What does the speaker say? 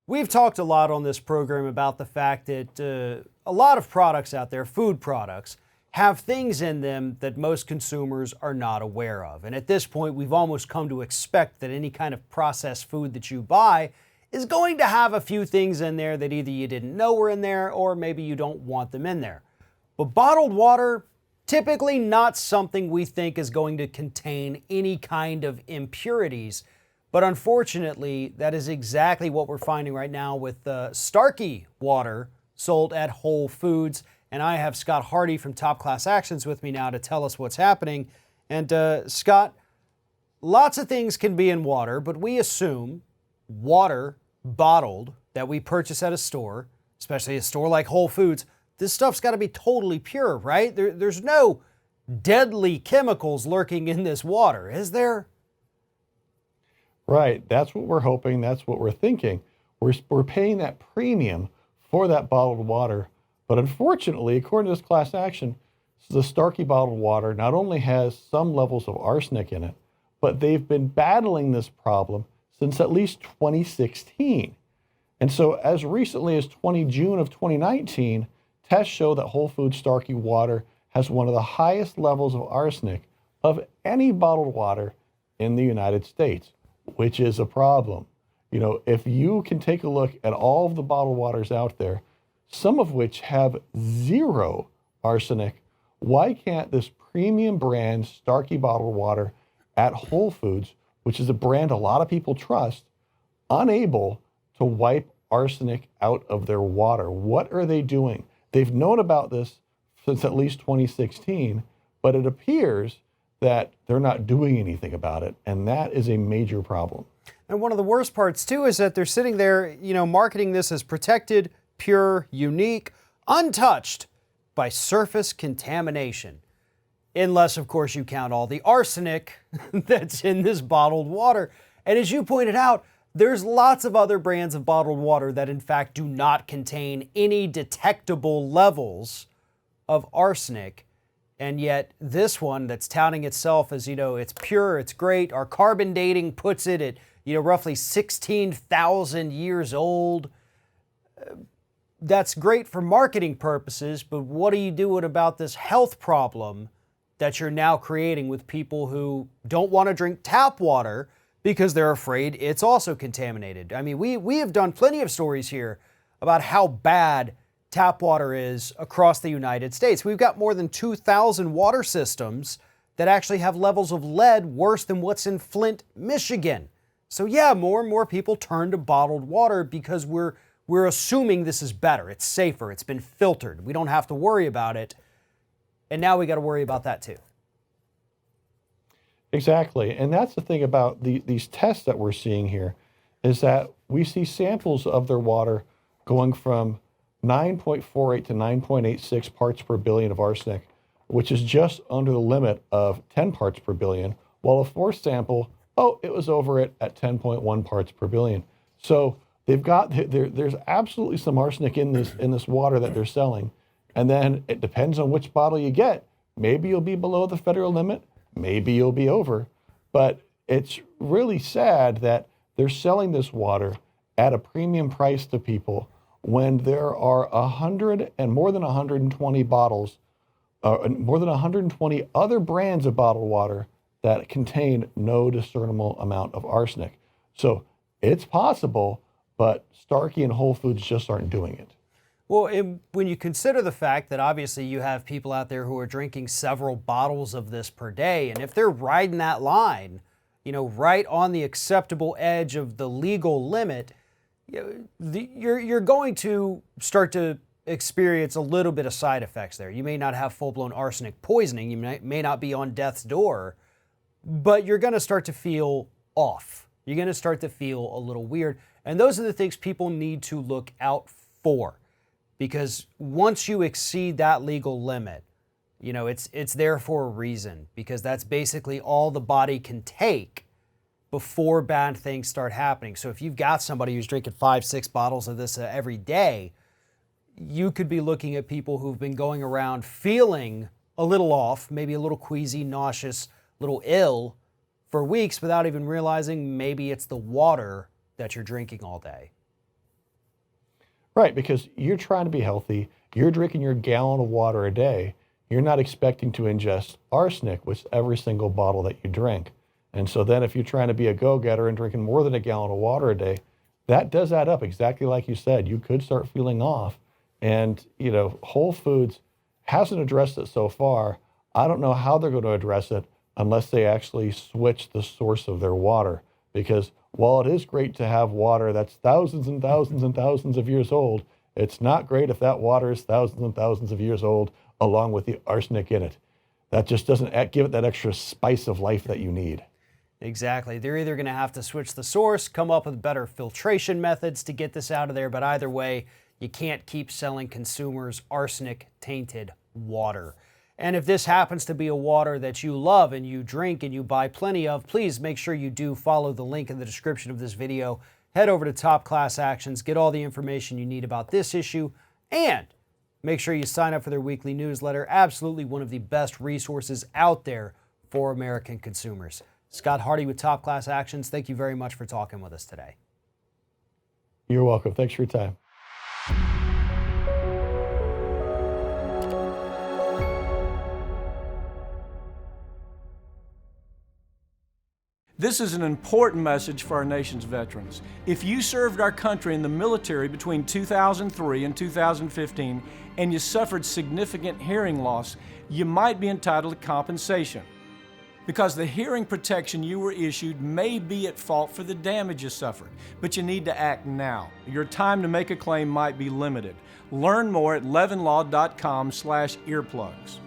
We've talked a lot on this program about the fact that a lot of products out there, food products, have things in them that most consumers are not aware of. And at this point, we've almost come to expect that any kind of processed food that you buy is going to have a few things in there that either you didn't know were in there or maybe you don't want them in there. But bottled water, typically not something we think is going to contain any kind of impurities. But unfortunately, that is exactly what we're finding right now with Starkey water sold at Whole Foods. And I have Scott Hardy from Top Class Actions with me now to tell us what's happening. And Scott, lots of things can be in water, but we assume water bottled that we purchase at a store, especially a store like Whole Foods, this stuff's got to be totally pure, right? There's no deadly chemicals lurking in this water, is there? Right. That's what we're hoping. That's what we're thinking. We're paying that premium for that bottled water. But unfortunately, according to this class action, the Starkey bottled water not only has some levels of arsenic in it, but they've been battling this problem since at least 2016. And so as recently as June of 2019, tests show that Whole Foods Starkey water has one of the highest levels of arsenic of any bottled water in the United States, which is a problem. You know, if you can take a look at all of the bottled waters out there, some of which have zero arsenic, why can't this premium brand Starkey bottled water at Whole Foods, which is a brand a lot of people trust, unable to wipe arsenic out of their water? What are they doing? They've known about this since at least 2016, but it appears that they're not doing anything about it, and that is a major problem. And one of the worst parts too is that they're sitting there, marketing this as protected, pure, unique, untouched by surface contamination. Unless, of course, you count all the arsenic that's in this bottled water. And as you pointed out, there's lots of other brands of bottled water that in fact do not contain any detectable levels of arsenic. And yet this one that's touting itself as, it's pure, it's great. Our carbon dating puts it at, roughly 16,000 years old. That's great for marketing purposes, but what are you doing about this health problem that you're now creating with people who don't want to drink tap water because they're afraid it's also contaminated? I mean, we have done plenty of stories here about how bad tap water is across the United States. We've got more than 2,000 water systems that actually have levels of lead worse than what's in Flint, Michigan. So yeah, more and more people turn to bottled water because we're assuming this is better. It's safer. It's been filtered. We don't have to worry about it. And now we got to worry about that too. Exactly. And that's the thing about these tests that we're seeing here is that we see samples of their water going from 9.48 to 9.86 parts per billion of arsenic, which is just under the limit of 10 parts per billion, while a fourth sample, it was over it at 10.1 parts per billion. So they've got, there's absolutely some arsenic in this water that they're selling. And then it depends on which bottle you get. Maybe you'll be below the federal limit, maybe you'll be over. But it's really sad that they're selling this water at a premium price to people when there are more than 120 bottles, more than 120 other brands of bottled water that contain no discernible amount of arsenic. So it's possible, but Starkey and Whole Foods just aren't doing it. Well, when you consider the fact that obviously you have people out there who are drinking several bottles of this per day, and if they're riding that line, right on the acceptable edge of the legal limit, you're going to start to experience a little bit of side effects there. You may not have full-blown arsenic poisoning. You may not be on death's door, but you're going to start to feel off. You're going to start to feel a little weird. And those are the things people need to look out for. Because once you exceed that legal limit, it's there for a reason. Because that's basically all the body can take before bad things start happening. So if you've got somebody who's drinking 5-6 bottles of this every day, you could be looking at people who've been going around feeling a little off, maybe a little queasy, nauseous, a little ill for weeks without even realizing maybe it's the water that you're drinking all day. Right, because you're trying to be healthy. You're drinking your gallon of water a day. You're not expecting to ingest arsenic with every single bottle that you drink. And so then if you're trying to be a go-getter and drinking more than a gallon of water a day, that does add up exactly like you said. You could start feeling off. And, Whole Foods hasn't addressed it so far. I don't know how they're going to address it unless they actually switch the source of their water. Because while it is great to have water that's thousands and thousands and thousands of years old, it's not great if that water is thousands and thousands of years old along with the arsenic in it. That just doesn't give it that extra spice of life that you need. Exactly. They're either going to have to switch the source, come up with better filtration methods to get this out of there, but either way, you can't keep selling consumers arsenic-tainted water. And if this happens to be a water that you love and you drink and you buy plenty of, please make sure you do follow the link in the description of this video. Head over to Top Class Actions, get all the information you need about this issue, and make sure you sign up for their weekly newsletter. Absolutely one of the best resources out there for American consumers. Scott Hardy with Top Class Actions, thank you very much for talking with us today. You're welcome. Thanks for your time. This is an important message for our nation's veterans. If you served our country in the military between 2003 and 2015 and you suffered significant hearing loss, you might be entitled to compensation. Because the hearing protection you were issued may be at fault for the damage you suffered, but you need to act now. Your time to make a claim might be limited. Learn more at levinlaw.com/earplugs.